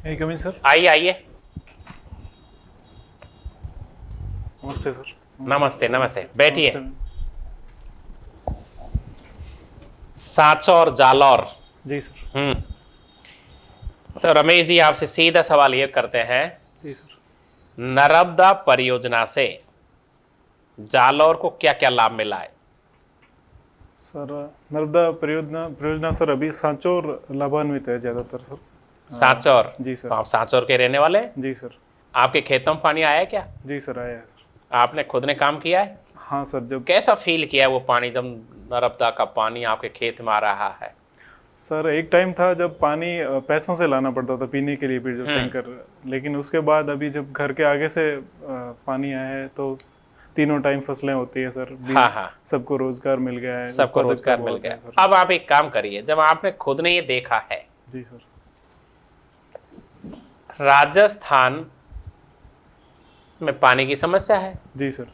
Coming sir. आइए आइए। नमस्ते सर। नमस्ते नमस्ते, बैठिए। नमस्ते। सांचौर जालौर। जी सर। तो रमेश जी आपसे सीधा सवाल ये करते हैं, जी सर। नर्मदा परियोजना से जालौर को क्या क्या लाभ मिला है? सर नर्मदा परियोजना परियोजना सर अभी सांचौर लाभान्वित है ज़्यादातर सर। सांचौर। जी सर। तो आप सांचौर के रहने वाले हैं? जी सर। आपके खेतों में पानी आया है क्या? जी सर, आया है सर। आपने खुद ने काम किया है? हाँ सर। जब कैसा फील किया वो पानी, जब नर्मदा का पानी आपके खेत में आ रहा है? सर एक टाइम था जब पानी पैसों से लाना पड़ता था पीने के लिए भी, जो टैंकर। लेकिन उसके बाद अभी जब घर के आगे से पानी आया है तो तीनों टाइम फसलें होती है सर। हाँ हाँ, सबको रोजगार मिल गया है, सबको उत्पादकता रोजगार मिल बहुत गया। है सर। अब आप एक काम करिए, जब आपने खुद ने ये देखा है, जी सर। राजस्थान में पानी की समस्या है। जी सर।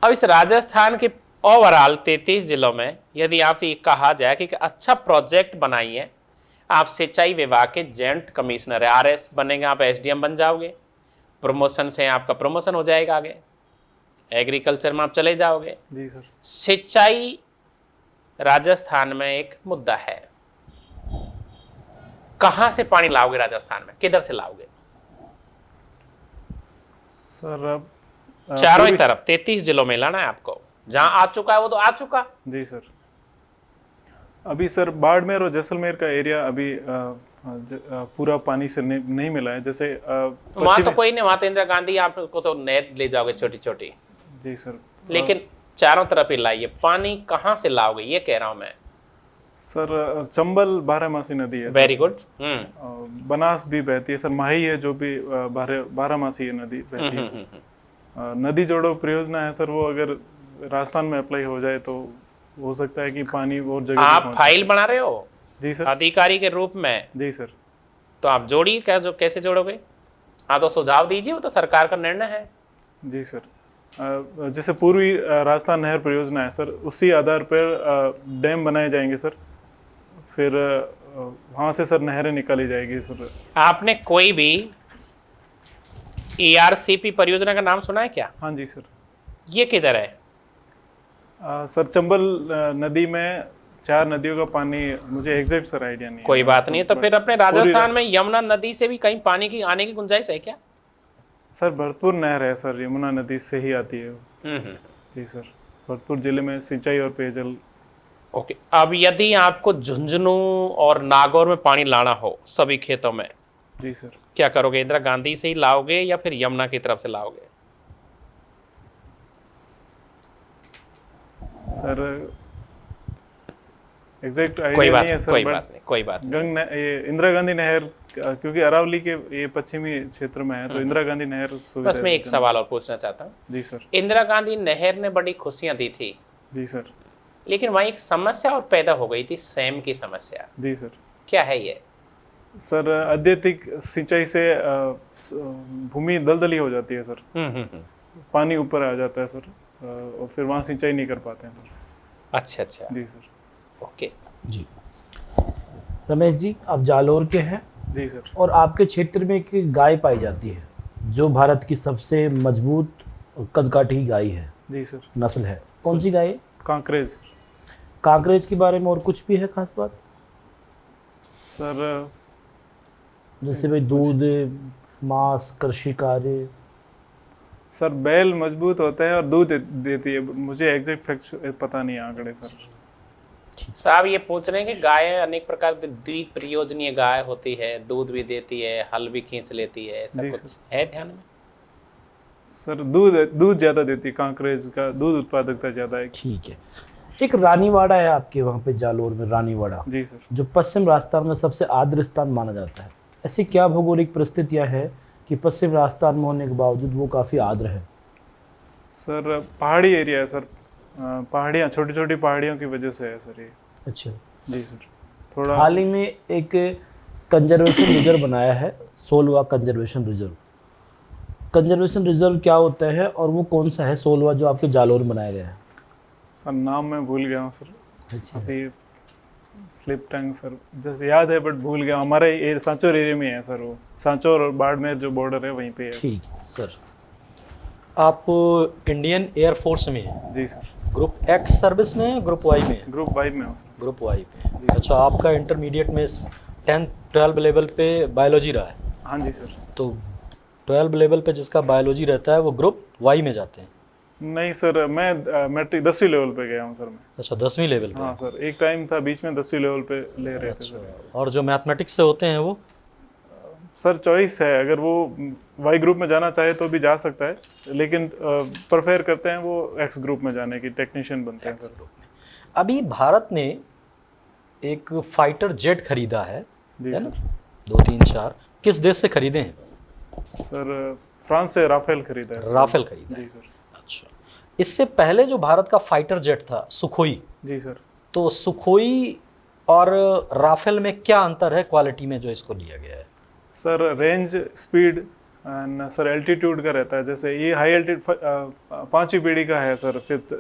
अब इस राजस्थान के ओवरऑल 33 जिलों में यदि आपसे ये कहा जाए कि एक अच्छा प्रोजेक्ट बनाइए, आप सिंचाई विभाग के जॉइंट कमिश्नर है, आरएस बनेंगे, आप एसडीएम बन जाओगे, प्रमोशन से आपका प्रमोशन हो जाएगा, आगे एग्रीकल्चर में आप चले जाओगे। जी सर। सिंचाई राजस्थान में एक मुद्दा है। कहां से पानी लाओगे राजस्थान में, किधर से लाओगे? सर अब चारों ही तरफ 33 जिलों में लाना है आपको। जहां आ चुका है वो तो आ चुका। जी सर। अभी सर बाड़मेर और जैसलमेर का एरिया अभी पूरा पानी से नहीं मिला है। जैसे वहां तो कोई नहीं, वहां तो इंदिरा गांधी आपको तो नहर ले जाओगे छोटी छोटी। जी सर। लेकिन चारों तरफ ही लाइए पानी, कहां से लाओगे ये कह रहा हूं मैं। सर चंबल बारहमासी नदी है। Very good. बनास भी बहती है सर। माही है जो भी बारहमासी है नदी बहती है। नदी जोड़ो परियोजना है सर, वो अगर राजस्थान में अप्लाई हो जाए तो हो सकता है कि पानी और जगह आप फाइल बना रहे हो? जी सर। अधिकारी के रूप में? जी सर। तो आप जोड़िए, कैसे जोड़ोगे? हाँ तो सुझाव दीजिए, वो तो सरकार का निर्णय है। जी सर। जैसे पूर्वी राजस्थान नहर परियोजना है सर, उसी आधार पर डैम बनाए जाएंगे सर। फिर वहाँ से सर नहरें निकाली जाएगी सर। आपने कोई भी ERCP परियोजना का नाम सुना है क्या? हाँ जी सर। ये किधर है? सर चंबल नदी में 4 नदियों का पानी, मुझे एग्जैक्ट सर आइडिया नहीं है। कोई बात नहीं है। तो फिर अपने राजस्थान में यमुना नदी से भी कहीं पानी की आने की गुंजाइश है क्या? सर भरतपुर नहर है सर, यमुना नदी से ही आती है। जी सर। भरतपुर जिले में सिंचाई और पेयजल। ओके। अब यदि आपको झुंझुनू और नागौर में पानी लाना हो सभी खेतों में, जी सर, क्या करोगे? इंदिरा गांधी से ही लाओगे या फिर यमुना की तरफ से लाओगे? सर एग्जैक्ट कोई आइडिया बात नहीं है नहीं, सर। कोई बात नहीं, कोई बात नहीं। ये इंदिरा गांधी नहर, क्योंकि अरावली के ये पश्चिमी क्षेत्र में है तो इंदिरा गांधी नहर सुविधा। बस मैं एक सवाल और पूछना चाहता हूँ। जी सर। इंदिरा गांधी नहर ने बड़ी खुशियां दी थी, जी सर। लेकिन वहीं एक समस्या और पैदा हो गई थी, सैम की समस्या। जी सर। क्या है ये? सर अत्यधिक सिंचाई से भूमि दलदली हो जाती है सर। पानी ऊपर आ जाता है सर, और फिर वहाँ सिंचाई नहीं कर पाते हैं सर। अच्छा अच्छा। जी सर। ओके जी। रमेश जी, आप जालौर के हैं। जी सर। और आपके क्षेत्र में एक गाय पाई जाती है जो भारत की सबसे मजबूत कदकाठी गाय है। जी सर। नस्ल है, कौन सी गाय है? कांकरेज। कांकरेज के बारे में और कुछ भी है खास बात? सर जैसे भाई दूध, मांस, कृषि कार्य। सर बैल मजबूत होता है और दूध देती है। मुझे एग्जैक्ट फैक्ट पता नहीं है आंकड़े सर। साहब ये पूछ रहे हैं कि गाय अनेक प्रकार की द्विप्रयोजनीय गाय होती है, दूध भी देती है, हल भी खींच लेती है, ऐसा जी कुछ है ध्यान में? सर दूध ज़्यादा देती है। कांकरेज का दूध उत्पादकता ज़्यादा है। ठीक है। एक रानीवाड़ा है आपके वहाँ पे जालौर में, रानीवाड़ा, जी सर। जो पश्चिम राजस्थान में सबसे आर्द्र स्थान माना जाता है। ऐसी क्या भौगोलिक परिस्थितियाँ हैं कि पश्चिम राजस्थान में होने के बावजूद वो काफ़ी आर्द्र है? सर पहाड़ी एरिया है सर। पहाड़ियाँ, छोटी छोटी पहाड़ियों की वजह से है सर ये। अच्छा। जी सर। थोड़ा हाल ही में एक कंजर्वेशन रिजर्व बनाया है, सोलवा कंजर्वेशन रिजर्व। कंजर्वेशन रिजर्व क्या होता है और वो कौन सा है सोलवा जो आपके जालौर में बनाया गया है? सर नाम मैं भूल गया हूँ सर। अच्छा। अभी स्लिप टंग सर जैसे याद है बट भूल गया। हमारे ये सांचौर एरिया में है सर, वो सांचौर और बाड़मेर जो बॉर्डर है वहीं पे है। ठीक है सर। आप इंडियन एयरफोर्स में हैं, जी सर। ग्रुप एक्स सर्विस में हैं, ग्रुप वाई में हैं? ग्रुप 5 में हूँ सर। ग्रुप वाई पे हैं। अच्छा, आपका इंटरमीडिएट में 10th-12 लेवल पे बायोलॉजी रहा है, हाँ जी सर। तो 12 लेवल पे जिसका बायोलॉजी रहता है वो ग्रुप वाई में जाते हैं। नहीं सर, मैं मैट्रिक 10वीं लेवल पे गया हूँ सर मैं। अच्छा, 10वीं लेवल पे। हाँ सर, एक टाइम था बीच में 10वीं लेवल पे ले रहे थे अच्छा, सर। और जो मैथमेटिक्स से होते हैं वो? सर चॉइस है, अगर वो वाई ग्रुप में जाना चाहे तो भी जा सकता है, लेकिन प्रेफर करते हैं वो एक्स ग्रुप में जाने की, टेक्नीशियन बनते हैं सर। अभी भारत ने एक फाइटर जेट खरीदा है जी ना? सर। 2 3 4 किस देश से खरीदे हैं? सर फ्रांस से राफेल खरीदा है। राफेल खरीदा जी है। सर। अच्छा, इससे पहले जो भारत का फाइटर जेट था सुखोई, जी सर। तो सुखोई और राफेल में क्या अंतर है क्वालिटी में जो इसको लिया गया है? Sir range, speed and sir altitude का रहता है। जैसे ये हाई एल्टीट्यूड 5वीं पीढ़ी का है सर, 5th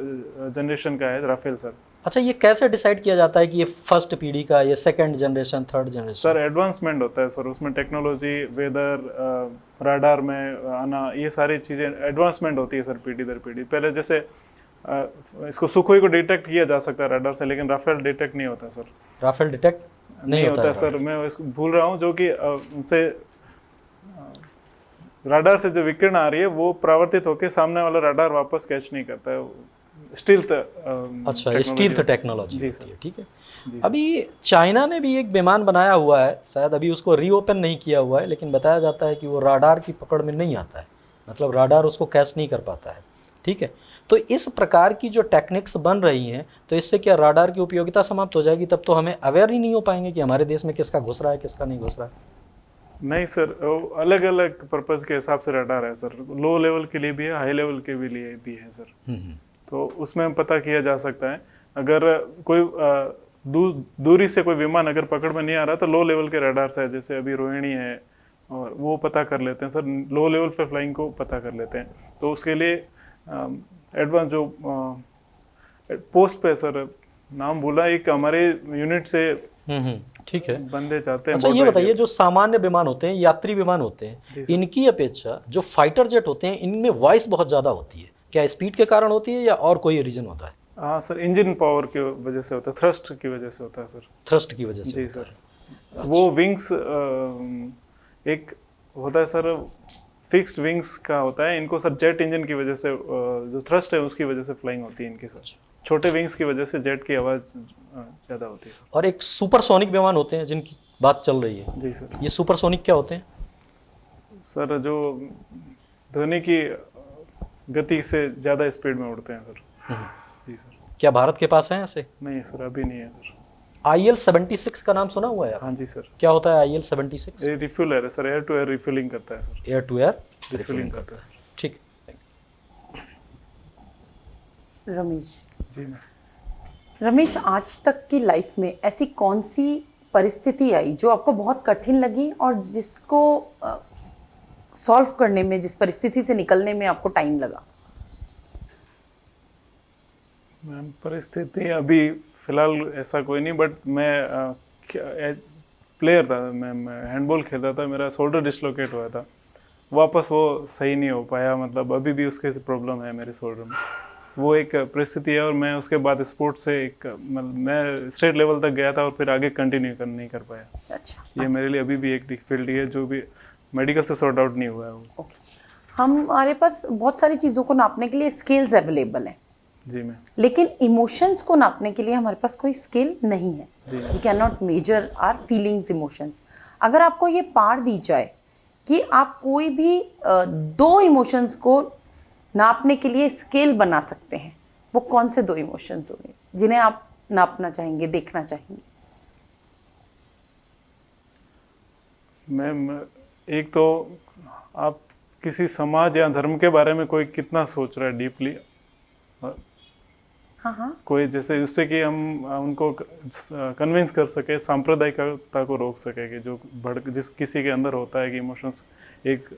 जनरेशन का है राफेल सर। अच्छा, ये कैसे डिसाइड किया जाता है कि ये फर्स्ट पीढ़ी का, ये second generation, third generation? Sir advancement होता है सर उसमें, टेक्नोलॉजी, वेदर, राडार में आना, ये सारी चीज़ें एडवांसमेंट होती है सर पीढ़ी दर पीढ़ी। पहले जैसे इसको सुखोई को डिटेक्ट किया जा सकता है राडार से, लेकिन राफेल डिटेक्ट नहीं होता सर। राफेल डिटेक्ट नहीं होता है सर, मैं इसको भूल रहा हूँ, जो कि उनसे राडार से जो विकिरण आ रही है वो परावर्तित होकर सामने वाला राडार वापस कैच नहीं करता है। स्टील्थ। अच्छा, स्टील्थ टेक्नोलॉजी जी होती सर। है, ठीक है। जी अभी चाइना ने भी एक विमान बनाया हुआ है, शायद अभी उसको रीओपन नहीं किया हुआ है, लेकिन बताया जाता है कि वो राडार की पकड़ में नहीं आता है, मतलब राडार उसको कैच नहीं कर पाता है, ठीक है। तो इस प्रकार की जो टेक्निक्स बन रही हैं, तो इससे क्या राडार की उपयोगिता समाप्त हो जाएगी? तब तो हमें अवेयर ही नहीं हो पाएंगे कि हमारे देश में किसका घुस रहा है, किसका नहीं घुस रहा है। नहीं सर, अलग अलग पर्पस के हिसाब से रडार है सर। लो लेवल के लिए भी है, हाई लेवल के भी लिए भी है सर। तो उसमें पता किया जा सकता है। अगर कोई दूरी से कोई विमान अगर पकड़ में नहीं आ रहा तो लो लेवल के रडार से है, जैसे अभी रोहिणी है, और वो पता कर लेते हैं सर। लो लेवल पे फ्लाइंग को पता कर लेते हैं। तो उसके लिए एडवांस जो पोस्ट पे सर, नाम भूला, एक हमारे यूनिट से ठीक है। बंदे जाते हैं। अच्छा, ये बताइए, जो सामान्य विमान होते हैं, यात्री विमान होते हैं, इनकी अपेक्षा जो फाइटर जेट होते हैं इनमें वॉइस बहुत ज़्यादा होती है, क्या स्पीड के कारण होती है या और कोई रीजन होता है? हाँ सर, इंजन पावर की वजह से होता है, थ्रस्ट की वजह से होता है सर। थ्रस्ट की वजह से जी होता सर। है। वो विंग्स एक होता है सर, फिक्स्ड विंग्स का होता है। इनको सर जेट इंजन की वजह से, जो थ्रस्ट है उसकी वजह से फ्लाइंग होती है इनकी सर। छोटे विंग्स की वजह से जेट की आवाज़ ज़्यादा होती है। और एक सुपरसोनिक विमान होते हैं जिनकी बात चल रही है, जी सर। ये सुपरसोनिक क्या होते हैं? सर जो ध्वनि की गति से ज़्यादा स्पीड में उड़ते हैं सर। जी सर। क्या भारत के पास हैं ऐसे? नहीं सर, अभी नहीं है सर। IL-76 का नाम सुना हुआ है? हाँ जी सर। क्या होता है IL-76? ये रिफ्यूलर है sir, air to air refueling करता है sir. Air to air refueling करता है। ठीक। रमेश, जी मैम। रमेश, आज तक की लाइफ में ऐसी कौन सी परिस्थिति आई जो आपको बहुत कठिन लगी और जिसको सॉल्व करने में, जिस परिस्थिति से निकलने में आपको टाइम लगा? मैम परिस्थिति अभी फिलहाल ऐसा कोई नहीं, बट मैं प्लेयर था, मैं हैंडबॉल खेलता था, मेरा शोल्डर डिसलोकेट हुआ था, वापस वो सही नहीं हो पाया। मतलब अभी भी उसके प्रॉब्लम है मेरे शोल्डर में, वो एक परिस्थिति है। और मैं उसके बाद स्पोर्ट्स से मतलब मैं स्टेट लेवल तक गया था और फिर आगे कंटिन्यू नहीं कर पाया। अच्छा, ये मेरे लिए अभी भी एक डिफिकल्टी है जो भी मेडिकल से सॉर्ट आउट नहीं हुआ है वो। ओके। हमारे पास बहुत सारी चीज़ों को नापने के लिए स्केल्स अवेलेबल हैं, जी मैम। लेकिन इमोशंस को नापने के लिए हमारे पास कोई स्केल नहीं है। जी we can not measure our feelings, emotions. अगर आपको ये पार दी जाए कि आप कोई भी दो इमोशंस को नापने के लिए स्केल बना सकते हैं, वो कौन से दो इमोशंस होंगे जिन्हें आप नापना चाहेंगे, देखना चाहेंगे? मैम एक तो आप किसी समाज या धर्म के बारे में कोई कितना सोच रहा है डीपली, हाँ हाँ, कोई जैसे उससे कि हम उनको कन्विंस कर सके, सांप्रदायिकता को रोक सके कि जो जिस किसी के अंदर होता है कि इमोशंस एक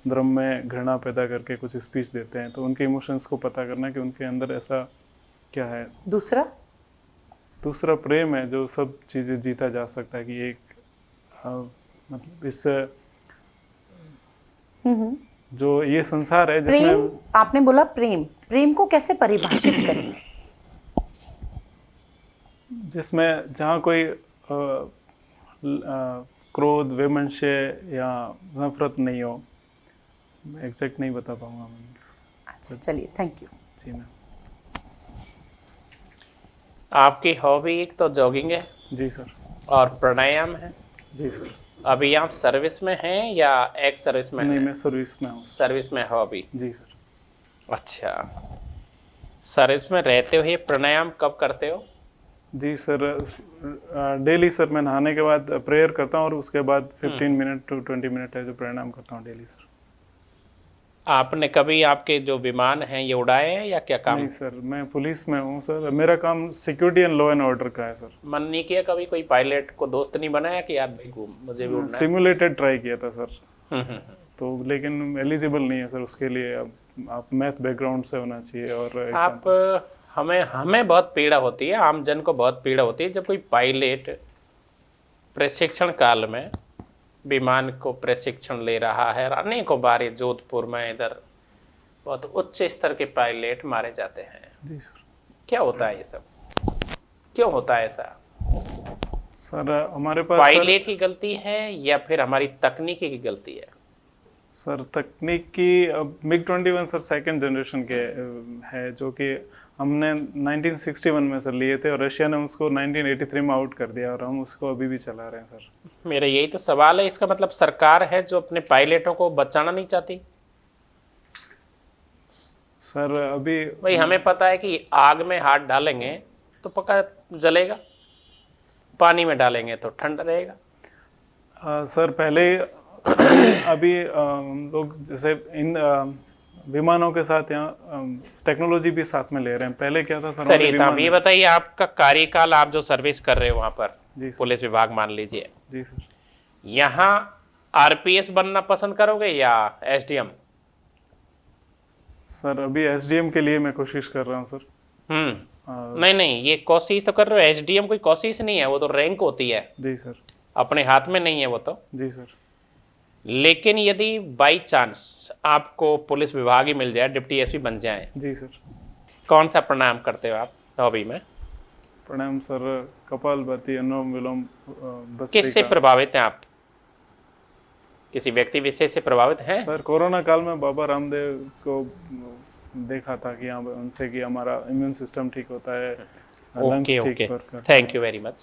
धर्म में घृणा पैदा करके कुछ स्पीच देते हैं, तो उनके इमोशंस को पता करना कि उनके अंदर ऐसा क्या है। दूसरा? दूसरा प्रेम है जो सब चीज़ें जीता जा सकता है, कि एक मतलब इससे जो ये संसार है प्रेम, जिसमें आपने बोला प्रेम, प्रेम को कैसे परिभाषित करेंगे? जिसमें जहाँ कोई क्रोध, विमर्श या नफरत नहीं हो। एग्जैक्ट नहीं बता पाऊंगा मैं। अच्छा चलिए, थैंक यू। जी मैम। आपकी हॉबी एक तो जॉगिंग है जी सर। और प्राणायाम है। जी सर। अभी आप सर्विस में हैं या एक्स सर्विस में नहीं, हैं? मैं सर्विस में हूँ। सर्विस में हॉबी। जी सर। अच्छा, सर्विस में रहते हुए प्राणायाम कब करते हो? जी सर, डेली सर मैं नहाने के बाद प्रेयर करता हूँ और उसके बाद 15 मिनट टू 20 मिनट है जो प्राणायाम करता हूँ डेली सर। आपने कभी आपके जो विमान हैं ये उड़ाए हैं या क्या काम? नहीं सर, मैं पुलिस में हूँ सर। मेरा काम security and law and order का है सर। मन नहीं किया कभी कोई पायलट को दोस्त नहीं बनाया कि यार भाई मुझे भी उड़ना है? सिमुलेटेड ट्राई किया था सर, हम्म। तो लेकिन एलिजिबल नहीं है सर उसके लिए। अब आप मैथ बैकग्राउंड से होना चाहिए और आप हमें बहुत पीड़ा होती है, आम जन को बहुत पीड़ा होती है जब कोई पायलट प्रशिक्षण काल में विमान को प्रशिक्षण ले रहा है। अनेकों बार ये जोधपुर में इधर बहुत उच्च स्तर के पायलट मारे जाते हैं। जी सर। क्या होता है ये सब, क्यों होता है ऐसा? सर हमारे पास पायलट की गलती है या फिर हमारी तकनीकी की गलती है? सर तकनीकी, अब मिग 21 सर सेकंड जनरेशन के है जो कि हमने 1961 में सर लिए थे और रशिया ने उसको 1983 में आउट कर दिया और हम उसको अभी भी चला रहे हैं सर। मेरा यही तो सवाल है। इसका मतलब सरकार है जो अपने पायलटों को बचाना नहीं चाहती? सर अभी भाई हमें पता है कि आग में हाथ डालेंगे तो पक्का जलेगा, पानी में डालेंगे तो ठंडा रहेगा। सर पहले अभी लोग जैसे इन विमानों के साथ यहाँ टेक्नोलॉजी भी साथ में ले रहे हैं। पहले क्या था सर, हमारे चलिए, तो आप ये बताइए आपका कार्यकाल, आप जो सर्विस कर रहे हो वहाँ पर जी सर। पुलिस विभाग मान लीजिए, जी सर। यहाँ आरपीएस बनना पसंद करोगे या एसडीएम? सर अभी एसडीएम के लिए मैं कोशिश कर रहा हूँ सर। नहीं, ये कोशिश तो कर रहे हो। एसडीएम कोई कोशिश नहीं है, वो तो रैंक होती है, जी सर। अपने हाथ में नहीं है वो तो। जी सर। लेकिन यदि बाई चांस आपको पुलिस विभाग ही मिल जाए, डिप्टी एसपी बन जाए, जी सर। कौन सा प्राणायाम करते हो आप हॉबी में? प्रणाम सर, कपालभाति, अनुलोम विलोम, किससे प्रभावित हैं आप? किसी व्यक्ति विशेष से प्रभावित हैं? सर कोरोना काल में बाबा रामदेव को देखा था कि उनसे कि हमारा इम्यून सिस्टम ठीक होता है, लंग्स ओके ठीक ओके, वर्क करते हैं। Thank you very much.